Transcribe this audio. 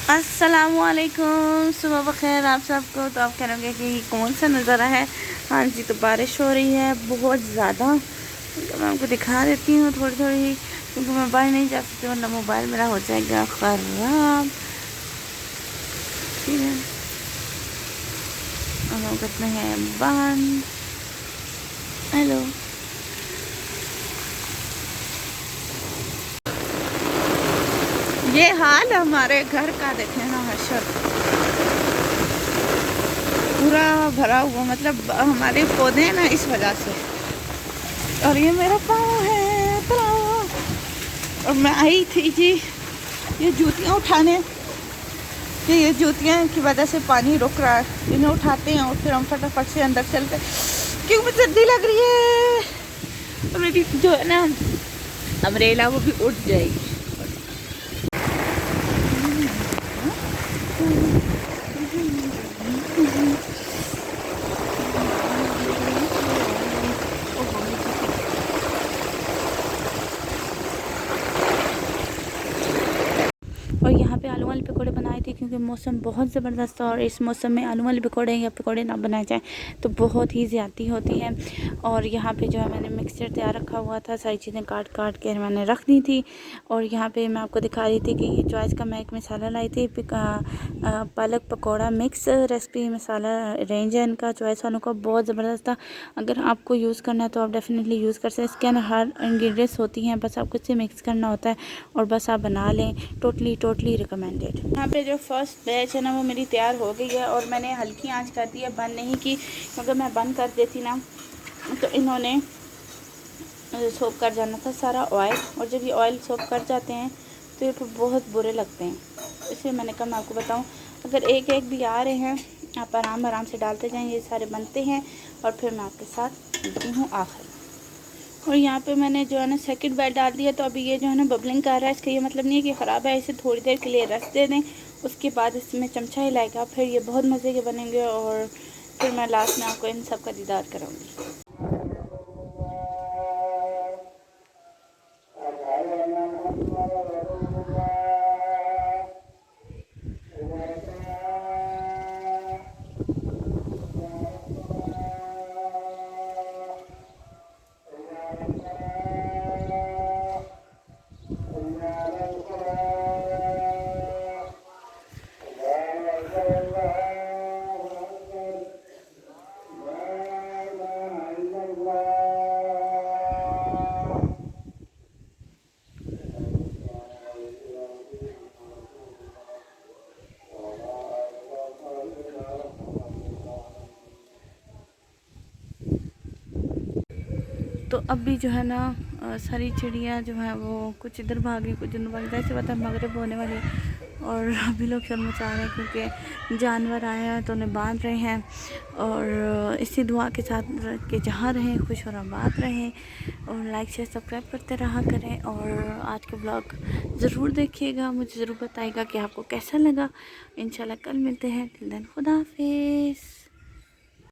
अस्सलामुअलैकुम, सुबह बखैर आप सबको। तो आप कहोगे कि कौन सा नज़ारा है। हाँ जी, तो बारिश हो रही है बहुत ज़्यादा। तो मैं आपको दिखा देती हूँ थोड़ी थोड़ी, क्योंकि मैं बाहर नहीं जा सकती वरना मोबाइल मेरा हो जाएगा ख़राब। ठीक है, हम करते हैं बंद। हेलो, ये हाल हमारे घर का देखें ना, हशर पूरा भरा हुआ, मतलब हमारे पौधे हैं ना, इस वजह से। और ये मेरा पाँव है तालाब। और मैं आई थी जी ये जूतियाँ उठाने, कि ये जूतियाँ की वजह से पानी रुक रहा है। इन्हें उठाते हैं और फिर हम फटाफट से अंदर चलते, क्योंकि मुझे सर्दी लग रही है। और मेरी जो है ना अम्ब्रेला, वो भी उठ जाएगी। और यहाँ पे आलू वाले पकौड़े बनाए थे, क्योंकि मौसम बहुत ज़बरदस्त था और इस मौसम में आलू वाले पकौड़े या पकौड़े ना बनाए जाएँ तो बहुत ही ज़्यादती होती है। और यहाँ पे जो है मैंने मिक्सचर तैयार रखा हुआ था, सारी चीज़ें काट काट के मैंने रख दी थी। और यहाँ पे मैं आपको दिखा रही थी कि ये चॉइस का मैं एक मसाला लाई थी, पालक पकौड़ा मिक्स रेसिपी मसाला रेंज है इनका, चॉइस वालों का, बहुत ज़बरदस्त था। अगर आपको यूज़ करना है तो आप डेफिनेटली यूज़ कर सकते हैं। इसके अंदर हर इंग्रेडिएंट्स होती हैं, बस आपको इसे मिक्स करना होता है और बस आप बना लें। Totally recommended. यहाँ पे जो फर्स्ट बैच है ना वो मेरी तैयार हो गई है और मैंने हल्की आंच कर दी है, बंद नहीं की, क्योंकि मैं बंद कर देती ना तो इन्होंने सोख कर जाना था सारा ऑयल। और जब ये ऑयल सोख कर जाते हैं तो ये फिर बहुत बुरे लगते हैं। इसलिए मैंने कहा मैं आपको बताऊँ, अगर एक एक भी आ रहे हैं आप आराम से डालते जाएँ, ये सारे बनते हैं। और फिर मैं आपके साथ मिलती हूँ आखिर। और यहाँ पे मैंने जो है ना सेकंड बैच डाल दिया, तो अभी ये जो है ना बबलिंग कर रहा है। इसका ये मतलब नहीं है कि ख़राब है, इसे थोड़ी देर के लिए रख दे दें, उसके बाद इसमें चमचा हिलाएगा, फिर ये बहुत मज़े के बनेंगे। और फिर मैं लास्ट में आपको इन सब का दीदार कराऊंगी। तो अब भी जो है ना सारी चिड़िया जो है वो कुछ इधर भागी कुछ इधर भागी, जैसे पता है मगरिब होने वाली है। और अभी लोग शर्म मचा रहे हैं क्योंकि जानवर आए हैं तो उन्हें बांध रहे हैं। और इसी दुआ के साथ कि जहाँ रहें खुश और आबाद रहें। और लाइक शेयर सब्सक्राइब करते रहा करें। और आज का ब्लॉग ज़रूर देखिएगा, मुझे ज़रूर बताइएगा कि आपको कैसा लगा। इंशाल्लाह कल मिलते हैं। टिल देन खुदा हाफिज़।